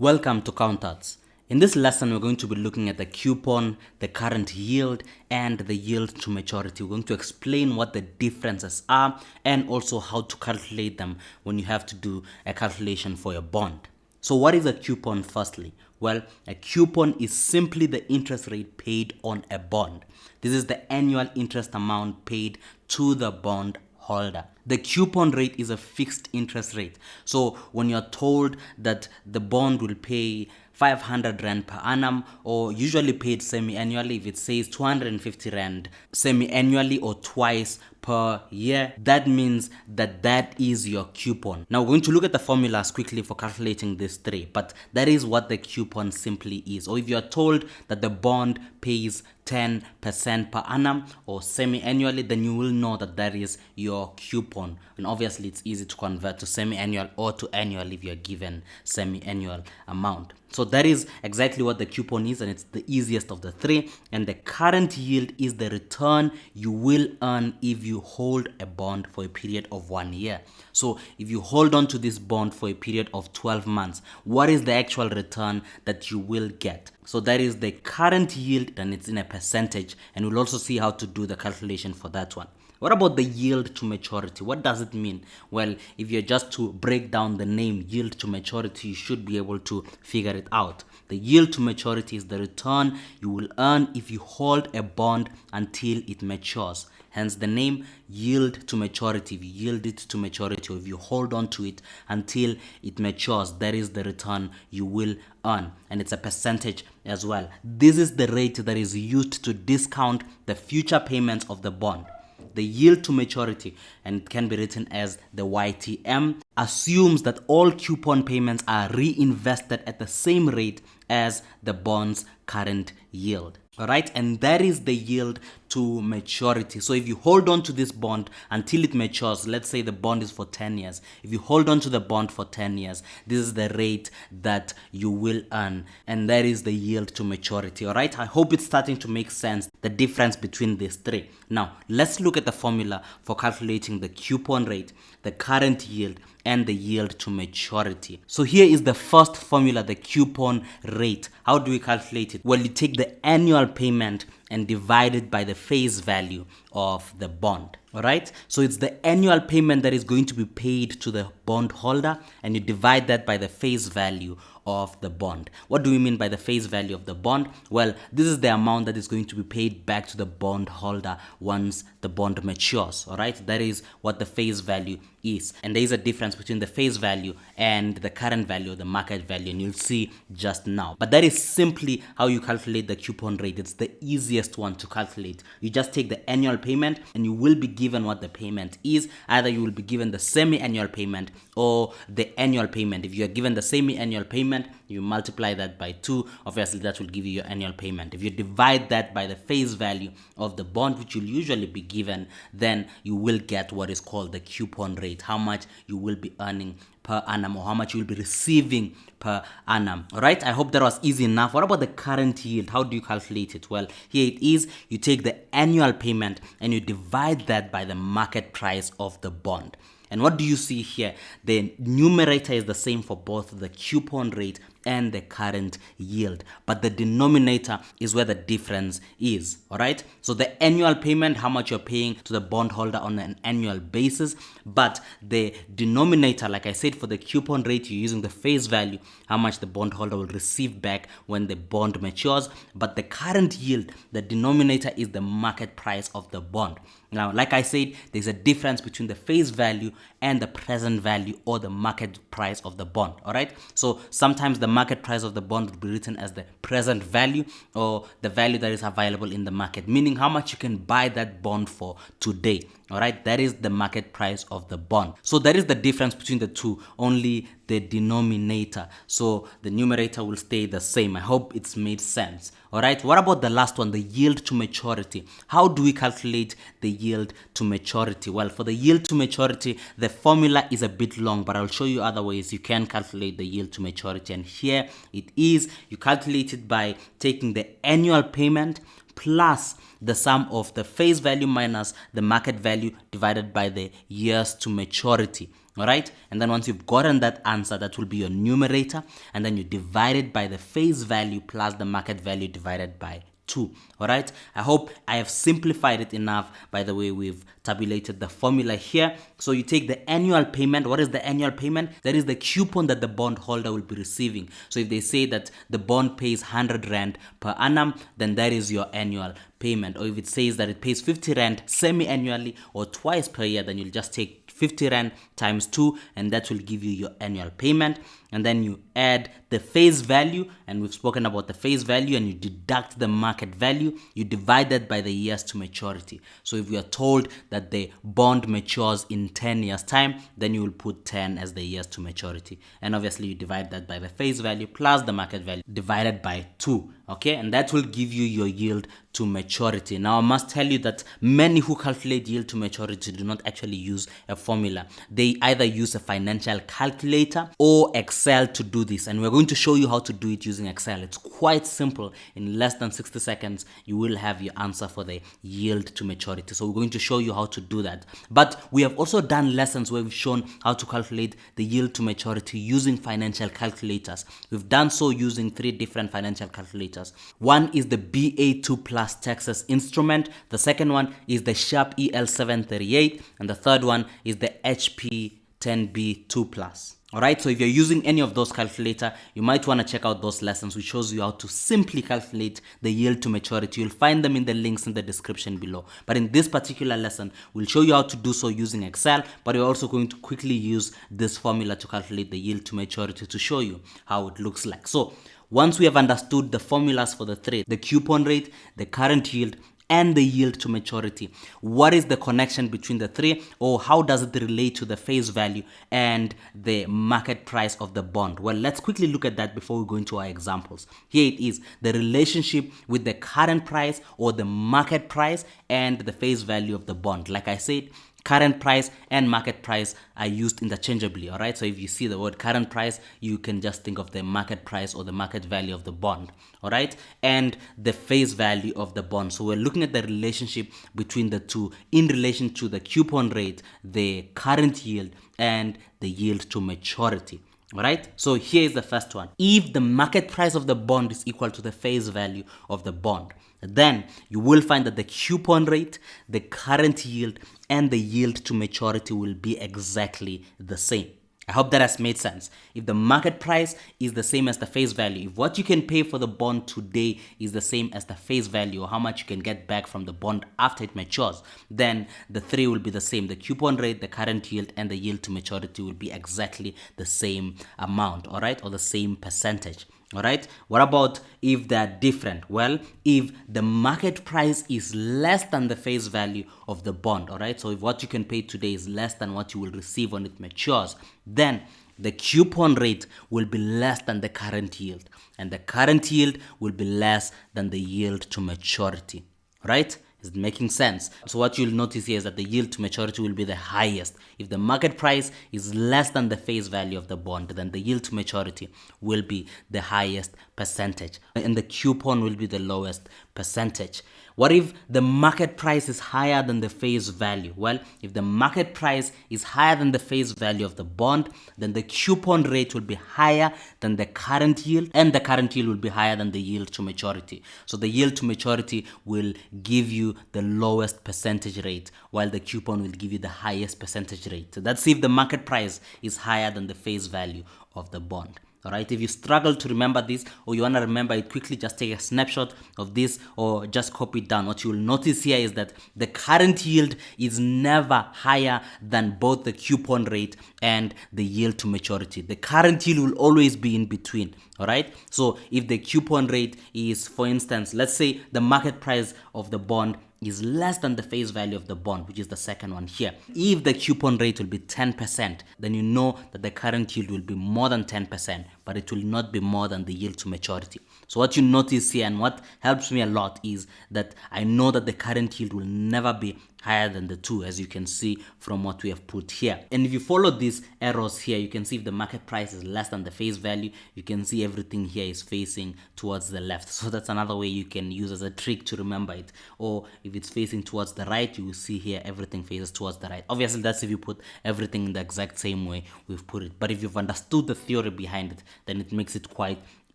Welcome to Countouts. In this lesson, we're going to be looking at the coupon, the current yield, and the yield to maturity. We're going to explain what the differences are and also how to calculate them when you have to do a calculation for your bond. So what is a coupon firstly? Well, a coupon is simply the interest rate paid on a bond. This is the annual interest amount paid to the bond holder. The coupon rate is a fixed interest rate. So when you're told that the bond will pay 500 Rand per annum, or usually paid semi-annually, if it says 250 Rand semi-annually or twice per year, that means that that is your coupon. Now we're going to look at the formulas quickly for calculating these three, but that is what the coupon simply is. Or if you're told that the bond pays 10% per annum or semi-annually, then you will know that that is your coupon. And obviously it's easy to convert to semi-annual or to annual if you're given semi-annual amount. So that is exactly what the coupon is, and it's the easiest of the three. And the current yield is the return you will earn if you hold a bond for a period of 1 year. So if you hold on to this bond for a period of 12 months, what is the actual return that you will get? So that is the current yield, and it's in a percentage, and we'll also see how to do the calculation for that one. What about the yield to maturity? What does it mean? Well, if you're just to break down the name yield to maturity, you should be able to figure it out. The yield to maturity is the return you will earn if you hold a bond until it matures. Hence the name yield to maturity. If you yield it to maturity, or if you hold on to it until it matures, that is the return you will earn. And it's a percentage as well. This is the rate that is used to discount the future payments of the bond. The yield to maturity, and it can be written as the YTM, assumes that all coupon payments are reinvested at the same rate as the bond's current yield. Alright, and that is the yield to maturity. So if you hold on to this bond until it matures, let's say the bond is for 10 years. If you hold on to the bond for 10 years, this is the rate that you will earn, and that is the yield to maturity. Alright, I hope it's starting to make sense, the difference between these three. Now, let's look at the formula for calculating the coupon rate, the current yield, and the yield to maturity. So here is the first formula, the coupon rate. How do we calculate it? Well, you take the annual payment and divide it by the face value of the bond. Alright, so it's the annual payment that is going to be paid to the bond holder, and you divide that by the face value of the bond. What do we mean by the face value of the bond? Well, this is the amount that is going to be paid back to the bond holder once the bond matures. Alright, that is what the face value is. And there is a difference between the face value and the current value, the market value, and you'll see just now. But that is simply how you calculate the coupon rate. It's the easiest one to calculate. You just take the annual payment, and you will be given what the payment is. Either you will be given the semi-annual payment or the annual payment. If you are given the semi-annual payment, you multiply that by 2. Obviously, that will give you your annual payment. If you divide that by the face value of the bond, which you'll usually be given, then you will get what is called the coupon rate, how much you will be earning per annum, or how much you will be receiving per annum. Alright, I hope that was easy enough. What about the current yield? How do you calculate it? Well, here it is. You take the annual payment and you divide that by the market price of the bond. And what do you see here? The numerator is the same for both the coupon rate and the current yield, but the denominator is where the difference is. Alright, so the annual payment, how much you're paying to the bondholder on an annual basis, but the denominator, like I said, for the coupon rate, you're using the face value, how much the bondholder will receive back when the bond matures. But the current yield, the denominator is the market price of the bond. Now, like I said, there's a difference between the face value and the present value, or the market price of the bond. Alright, so sometimes the market price of the bond would be written as the present value, or the value that is available in the market, meaning how much you can buy that bond for today. Alright, that is the market price of the bond. So that is the difference between the two, only the denominator. So the numerator will stay the same. I hope it's made sense. Alright, what about the last one, the yield to maturity? How do we calculate the yield to maturity? Well, for the yield to maturity, the formula is a bit long, but I'll show you other ways you can calculate the yield to maturity. And here it is. You calculate it by taking the annual payment plus the sum of the face value minus the market value divided by the years to maturity. All right, and then once you've gotten that answer, that will be your numerator, and then you divide it by the face value plus the market value divided by 2. All right, I hope I have simplified it enough. By the way, we've tabulated the formula here. So you take the annual payment. What is the annual payment? That is the coupon that the bondholder will be receiving. So if they say that the bond pays 100 rand per annum, then that is your annual payment. Or if it says that it pays 50 rand semi-annually or twice per year, then you'll just take 50 rand times 2, and that will give you your annual payment. And then you add the face value, and we've spoken about the face value, and you deduct the market value. You divide that by the years to maturity. So if you are told that the bond matures in 10 years time, then you will put 10 as the years to maturity, and obviously you divide that by the face value plus the market value divided by 2. Okay, and that will give you your yield to maturity. Now I must tell you that many who calculate yield to maturity do not actually use a formula. They either use a financial calculator or Excel to do this, and we're going to show you how to do it using Excel. It's quite simple. In less than 60 seconds you will have your answer for the yield to maturity. So we're going to show you how to do that. But we have also done lessons where we've shown how to calculate the yield to maturity using financial calculators. We've done so using 3 different financial calculators. One is the BA2 Plus Texas instrument, the second one is the Sharp EL738, and the third one is the HP10B2 Plus. Alright, so if you're using any of those calculator, you might want to check out those lessons which shows you how to simply calculate the yield to maturity. You'll find them in the links in the description below. But in this particular lesson, we'll show you how to do so using Excel, but we're also going to quickly use this formula to calculate the yield to maturity to show you how it looks like. So once we have understood the formulas for the 3, the coupon rate, the current yield, and the yield to maturity, what is the connection between the 3, or how does it relate to the face value and the market price of the bond? Well, let's quickly look at that before we go into our examples. Here it is, the relationship with the current price or the market price and the face value of the bond. Like I said, current price and market price are used interchangeably. All right, so if you see the word current price, you can just think of the market price or the market value of the bond. All right, and the face value of the bond. So we're looking at the relationship between the two in relation to the coupon rate, the current yield, and the yield to maturity. All right, so here is the first one. If the market price of the bond is equal to the face value of the bond, then you will find that the coupon rate, the current yield, and the yield to maturity will be exactly the same. I hope that has made sense. If the market price is the same as the face value, if what you can pay for the bond today is the same as the face value, or how much you can get back from the bond after it matures, then the 3 will be the same. The coupon rate, the current yield, and the yield to maturity will be exactly the same amount, all right, or the same percentage. All right, what about if they're different? Well, if the market price is less than the face value of the bond, all right, so if what you can pay today is less than what you will receive when it matures, then the coupon rate will be less than the current yield, and the current yield will be less than the yield to maturity. Right? Is it making sense? So what you'll notice here is that the yield to maturity will be the highest. If the market price is less than the face value of the bond, then the yield to maturity will be the highest percentage, and the coupon will be the lowest percentage. What if the market price is higher than the face value? Well, if the market price is higher than the face value of the bond, then the coupon rate will be higher than the current yield, and the current yield will be higher than the yield to maturity. So the yield to maturity will give you the lowest percentage rate, while the coupon will give you the highest percentage rate. So that's if the market price is higher than the face value of the bond. All right, if you struggle to remember this, or you want to remember it quickly, just take a snapshot of this or just copy it down. What you will notice here is that the current yield is never higher than both the coupon rate and the yield to maturity. The current yield will always be in between. All right, so if the coupon rate is, for instance, let's say the market price of the bond is less than the face value of the bond, which is the second one here. If the coupon rate will be 10%, then you know that the current yield will be more than 10%, but it will not be more than the yield to maturity. So what you notice here, and what helps me a lot, is that I know that the current yield will never be higher than the 2, as you can see from what we have put here. And if you follow these arrows here, you can see if the market price is less than the face value, you can see everything here is facing towards the left. So that's another way you can use as a trick to remember it. Or if it's facing towards the right, you will see here everything faces towards the right. Obviously that's if you put everything in the exact same way we've put it. But if you've understood the theory behind it, then it makes it quite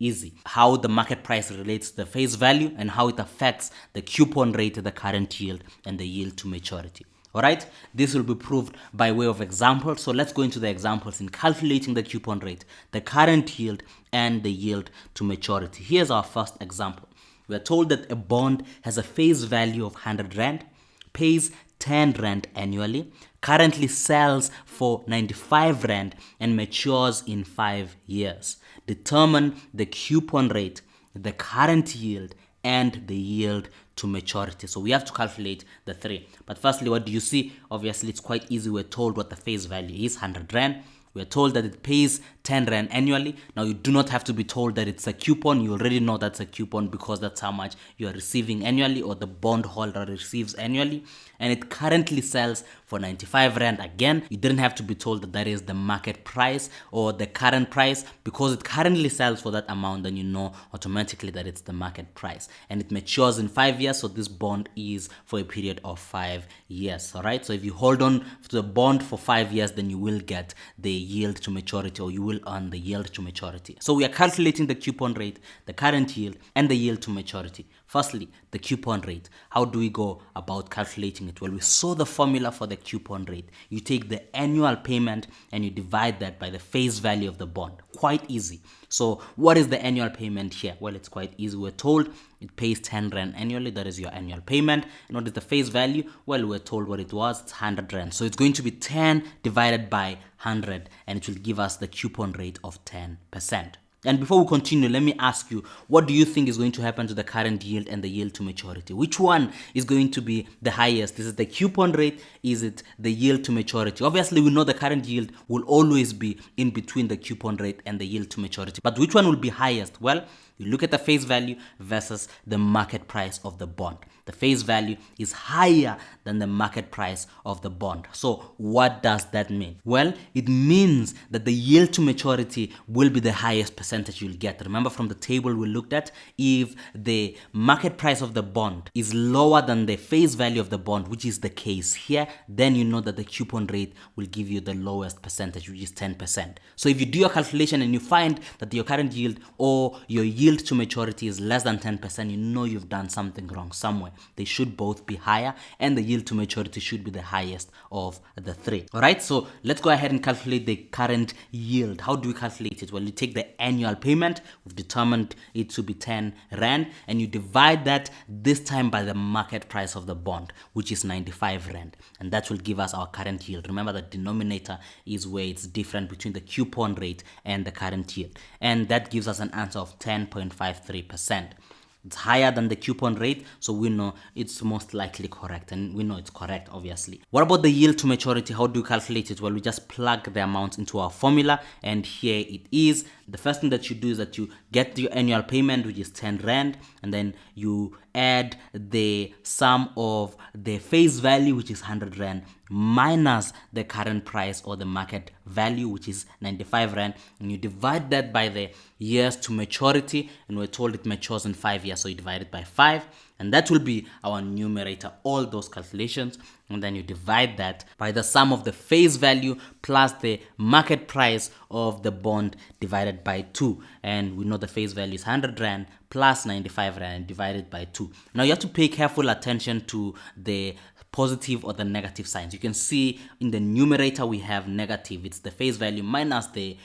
easy. How the market price relates to the face value and how it affects the coupon rate, the current yield, and the yield to maturity. Alright, this will be proved by way of example. So let's go into the examples in calculating the coupon rate, the current yield, and the yield to maturity. Here's our first example. We are told that a bond has a face value of 100 Rand, pays 10 Rand annually, currently sells for 95 Rand, and matures in 5 years. Determine the coupon rate, the current yield, and the yield to maturity. So we have to calculate the three. But firstly, what do you see? Obviously, it's quite easy. We're told what the face value is, 100 Rand. We're told that it pays 10 Rand annually. Now, you do not have to be told that it's a coupon. You already know that's a coupon because that's how much you are receiving annually, or the bondholder receives annually. And it currently sells for 95 Rand. Again, you didn't have to be told that that is the market price or the current price. Because it currently sells for that amount, then you know automatically that it's the market price. And it matures in 5 years, so this bond is for a period of 5 years. All right, so if you hold on to the bond for 5 years, then you will get the yield to maturity, or you will earn the yield to maturity. So we are calculating the coupon rate, the current yield, and the yield to maturity. Firstly, the coupon rate. How do we go about calculating it? Well, we saw the formula for the coupon rate. You take the annual payment and you divide that by the face value of the bond. Quite easy. So what is the annual payment here? Well, it's quite easy. We're told it pays 10 Rand annually. That is your annual payment. And what is the face value? Well, we're told what it was. It's 100 Rand. So it's going to be 10 divided by 100, and it will give us the coupon rate of 10%. And before we continue, let me ask you, what do you think is going to happen to the current yield and the yield to maturity? Which one is going to be the highest? Is it the coupon rate? Is it the yield to maturity? Obviously, we know the current yield will always be in between the coupon rate and the yield to maturity. But which one will be highest? Well, you look at the face value versus the market price of the bond. The face value is higher than the market price of the bond. So what does that mean? Well, it means that the yield to maturity will be the highest percentage you'll get. Remember from the table we looked at, if the market price of the bond is lower than the face value of the bond, which is the case here, then you know that the coupon rate will give you the lowest percentage, which is 10%. So if you do your calculation and you find that your current yield or your yield to maturity is less than 10%, you know you've done something wrong somewhere. They should both be higher, and the yield to maturity should be the highest of the three. All right, so let's go ahead and calculate the current yield. How do we calculate it? Well, you take the annual payment. We've determined it to be 10 Rand, and you divide that this time by the market price of the bond, which is 95 Rand, and that will give us our current yield. Remember, the denominator is where it's different between the coupon rate and the current yield, and that gives us an answer of 10.53%. It's higher than the coupon rate, so we know it's most likely correct, and we know it's correct, obviously. What about the yield to maturity? How do we calculate it? Well, we just plug the amount into our formula, and here it is. The first thing that you do is that you get your annual payment, which is 10 Rand, and then you add the sum of the face value, which is 100 Rand, minus the current price or the market value, which is 95 Rand, and you divide that by the years to maturity, and we're told it matures in 5 years, so you divide it by 5, and that will be our numerator, all those calculations. And then you divide that by the sum of the face value plus the market price of the bond divided by 2. And we know the face value is 100 Rand plus 95 Rand divided by 2. Now you have to pay careful attention to the positive or the negative signs. You can see in the numerator we have negative. It's the face value minus the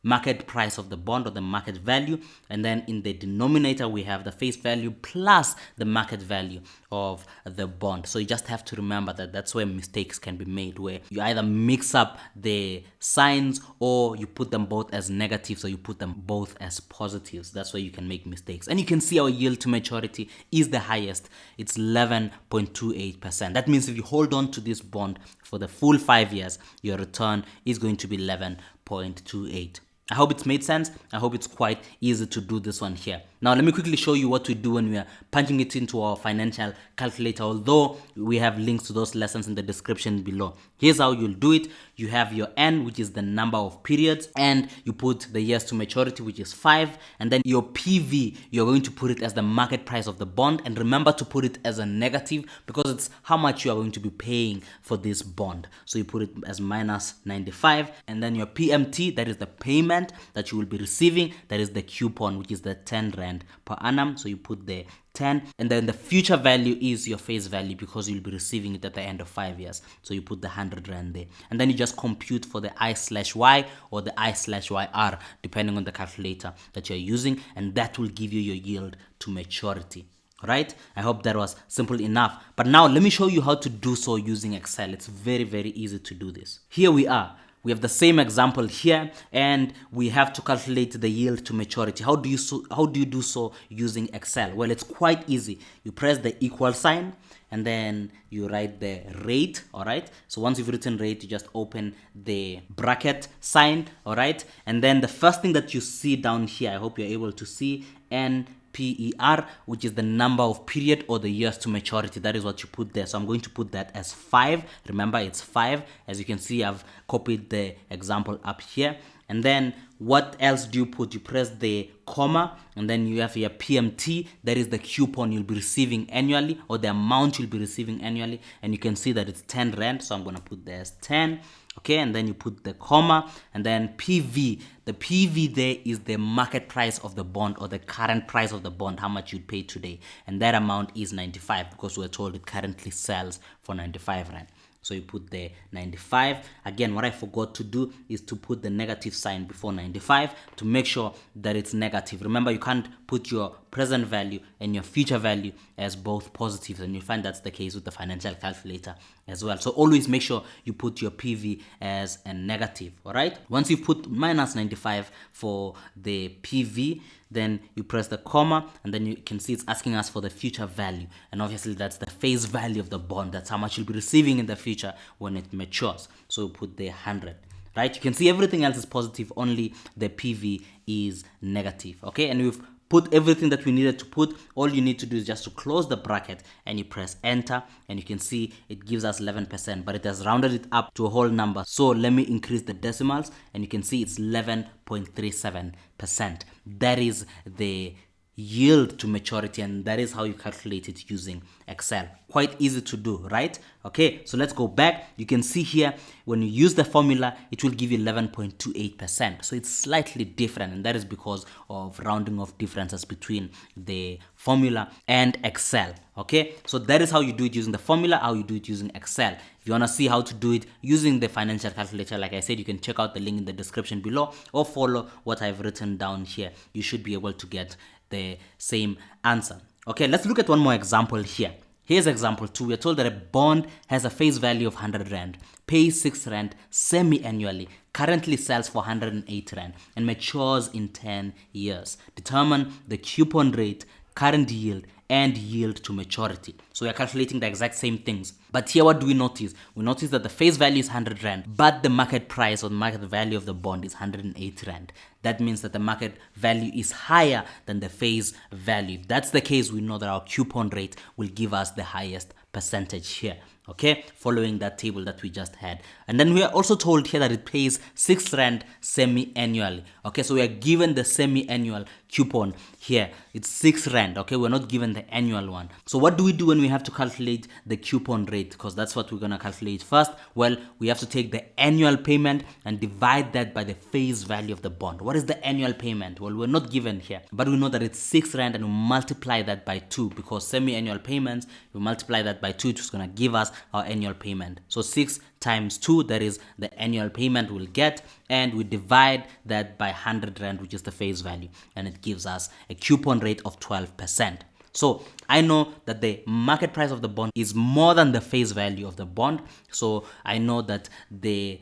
market price of the bond or the market value, and then in the denominator we have the face value plus the market value of the bond. So you just have to remember that that's where mistakes can be made, where you either mix up the signs or you put them both as negatives or you put them both as positives. That's where you can make mistakes. And you can see our yield to maturity is the highest. It's 11.28%. That means if you hold on to this bond for the full 5 years, your return is going to be 11.28%. I hope it's made sense. I hope it's quite easy to do this one here. Now, let me quickly show you what we do when we are punching it into our financial calculator, although we have links to those lessons in the description below. Here's how you'll do it. You have your N, which is the number of periods, and you put the years to maturity, which is 5, and then your PV, you're going to put it as the market price of the bond, and remember to put it as a negative because it's how much you are going to be paying for this bond. So you put it as minus 95, and then your PMT, that is the payment that you will be receiving, that is the coupon, which is the 10 rand per annum. So you put the 10, and then the future value is your face value because you'll be receiving it at the end of 5 years. So you put the 100 rand there, and then you just compute for the I/Y or the I/YR depending on the calculator that you're using, and that will give you your yield to maturity. Right? I hope that was simple enough. But now let me show you how to do so using Excel. It's very, very easy to do this. Here we are. We have the same example here, and we have to calculate the yield to maturity. How do you do so using Excel? Well, it's quite easy. You press the equal sign, and then you write the rate. All right. So once you've written rate, you just open the bracket sign. All right. And then the first thing that you see down here, I hope you're able to see, NPER, which is the number of period or the years to maturity. That is what you put there. So I'm going to put that as 5. Remember, it's 5. As you can see, I've copied the example up here. And then what else do you put? You press the comma, and then you have your PMT. That is the coupon you'll be receiving annually, or the amount you'll be receiving annually. And you can see that it's 10 rand. So I'm going to put there as 10. Okay, and then you put the comma, and then PV. The PV there is the market price of the bond, or the current price of the bond, how much you'd pay today. And that amount is 95 because we're told it currently sells for 95 rand. So you put the 95. Again, what I forgot to do is to put the negative sign before 95 to make sure that it's negative. Remember, you can't put your present value and your future value as both positives, and you find that's the case with the financial calculator as well. So always make sure you put your PV as a negative. All right. Once you put minus 95 for the PV, then you press the comma, and then you can see it's asking us for the future value, and obviously that's the face value of the bond. That's how much you'll be receiving in the future when it matures. So you put the 100. Right? You can see everything else is positive, only the PV is negative. Okay, and we've put everything that we needed to put. All you need to do is just to close the bracket, and you press enter, and you can see it gives us 11%, but it has rounded it up to a whole number. So let me increase the decimals, and you can see it's 11.37%. That is the yield to maturity, and that is how you calculate it using Excel. Quite easy to do, right? Okay, so let's go back. You can see here when you use the formula, it will give you 11.28%. So it's slightly different, and that is because of rounding off differences between the formula and Excel. Okay, so that is how you do it using the formula, how you do it using Excel. If you want to see how to do it using the financial calculator, like I said, you can check out the link in the description below, or follow what I've written down here. You should be able to get the same answer. Okay, let's look at one more example here. Here's example 2. We're told that a bond has a face value of 100 rand, pays 6 rand semi-annually, currently sells for 108 rand, and matures in 10 years. Determine the coupon rate, current yield, and yield to maturity. So we are calculating the exact same things. But here, what do we notice? We notice that the face value is 100 rand, but the market price or the market value of the bond is 108 rand. That means that the market value is higher than the face value. If that's the case, we know that our coupon rate will give us the highest percentage here. Okay, following that table that we just had. And then we are also told here that it pays 6 rand semi-annually. Okay, so we are given the semi-annual coupon here. It's 6 rand. Okay, we're not given the annual one. So what do we do when we have to calculate the coupon rate? Because that's what we're going to calculate first. Well, we have to take the annual payment and divide that by the face value of the bond. What is the annual payment? Well, we're not given here, but we know that it's 6 rand, and we multiply that by 2 because semi-annual payments, we multiply that by 2, which is going to give us our annual payment. So 6 times 2, that is the annual payment we'll get, and we divide that by 100 rand, which is the face value, and it gives us a coupon rate of 12%. So I know that the market price of the bond is more than the face value of the bond, so I know that the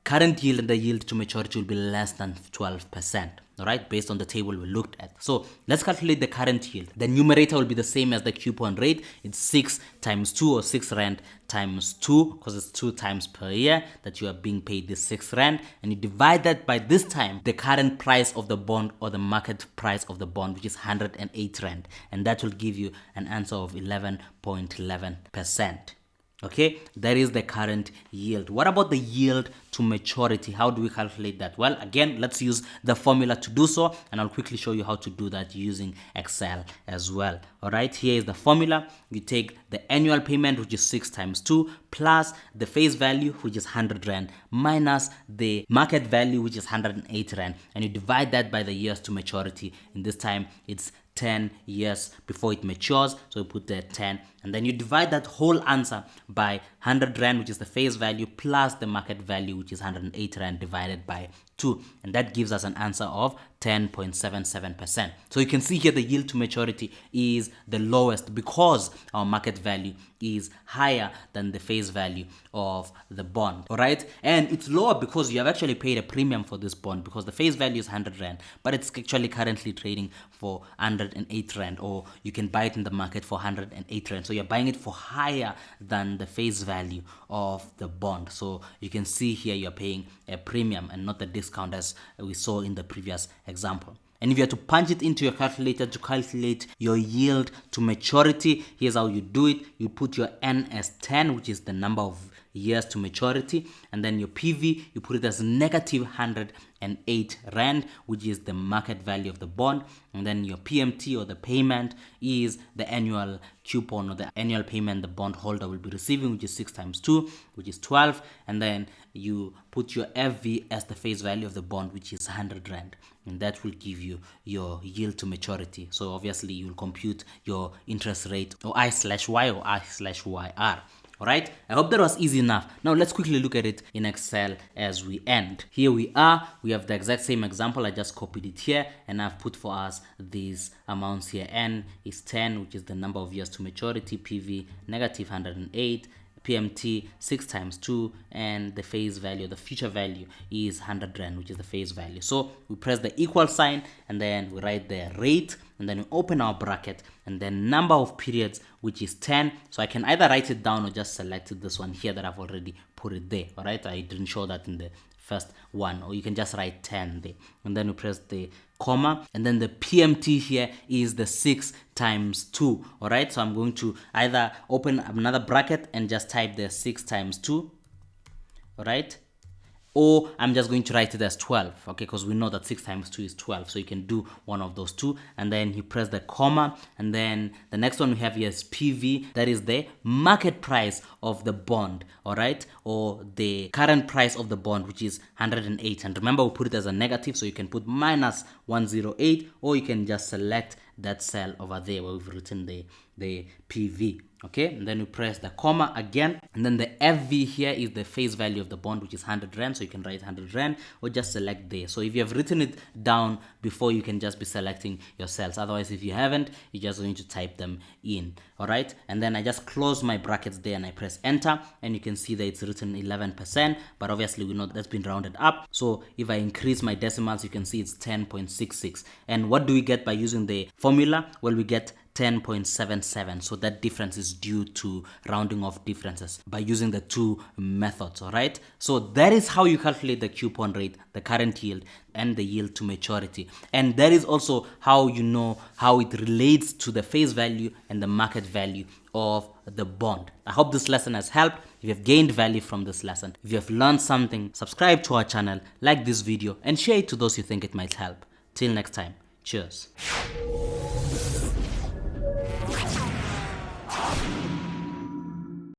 current yield and the yield to maturity will be less than 12%. all right, based on the table we looked at. So let's calculate the current yield. The numerator will be the same as the coupon rate. It's 6 times 2, or 6 rand times 2, because it's 2 times per year that you are being paid this 6 rand, and you divide that by this time the current price of the bond, or the market price of the bond, which is 108 rand, and that will give you an answer of 11.11%. Okay, that is the current yield. What about the yield to maturity? How do we calculate that? Well, again, let's use the formula to do so, and I'll quickly show you how to do that using Excel as well. All right, here is the formula. You take the annual payment, which is 6 times 2, plus the face value, which is 100 rand, minus the market value, which is 108 rand, and you divide that by the years to maturity. In this time, it's 10 years before it matures, so you put there 10, and then you divide that whole answer by 100 rand, which is the face value, plus the market value, which is 108 rand, divided by 2, and that gives us an answer of 10.77%. So you can see here the yield to maturity is the lowest because our market value is higher than the face value of the bond. All right, and it's lower because you have actually paid a premium for this bond, because the face value is 100 rand, but it's actually currently trading for 108 rand, or you can buy it in the market for 108 rand. So you're buying it for higher than the face value of the bond. So you can see here you're paying a premium and not the discount as we saw in the previous example. And if you have to punch it into your calculator to calculate your yield to maturity, here's how you do it. You put your N as 10, which is the number of years to maturity, and then your PV, you put it as negative 108 rand, which is the market value of the bond, and then your PMT, or the payment, is the annual coupon, or the annual payment the bond holder will be receiving, which is 6 times 2, which is 12, and then you put your FV as the face value of the bond, which is 100 rand, and that will give you your yield to maturity. So obviously you will compute your interest rate, or I/Y or I/YR. Alright, I hope that was easy enough. Now let's quickly look at it in Excel as we end. Here we are, we have the exact same example. I just copied it here, and I've put for us these amounts here. N is 10, which is the number of years to maturity, PV negative 108, PMT 6 times 2, and the face value, the future value, is 100 rand, which is the face value. So we press the equal sign, and then we write the rate, and then we open our bracket, and then number of periods, which is 10. So I can either write it down or just select this one here that I've already put it there. All right, I didn't show that in the first one, or you can just write 10 there, and then we press the comma, and then the PMT here is the 6 times 2. All right, so I'm going to either open another bracket and just type the 6 times 2, all right, or I'm just going to write it as 12, okay, because we know that 6 times 2 is 12, so you can do one of those two, and then you press the comma, and then the next one we have here is PV, that is the market price of the bond, all right, or the current price of the bond, which is 108, and remember we put it as a negative, so you can put minus 108, or you can just select that cell over there where we've written the PV. Okay, and then we press the comma again, and then the FV here is the face value of the bond, which is 100 rand, so you can write 100 rand or just select there. So if you have written it down before, you can just be selecting your cells. Otherwise, if you haven't, you're just going to type them in. All right, and then I just close my brackets there and I press enter, and you can see that it's written 11%, but obviously we know that's been rounded up. So if I increase my decimals, you can see it's 10.66. And what do we get by using the formula? Well, we get 10.77. So that difference is due to rounding off differences by using the two methods. All right, so that is how you calculate the coupon rate, the current yield, and the yield to maturity. And that is also how you know how it relates to the face value and the market value of the bond. I hope this lesson has helped. If you have gained value from this lesson, if you have learned something, subscribe to our channel, like this video, and share it to those you think it might help. Till next time, cheers.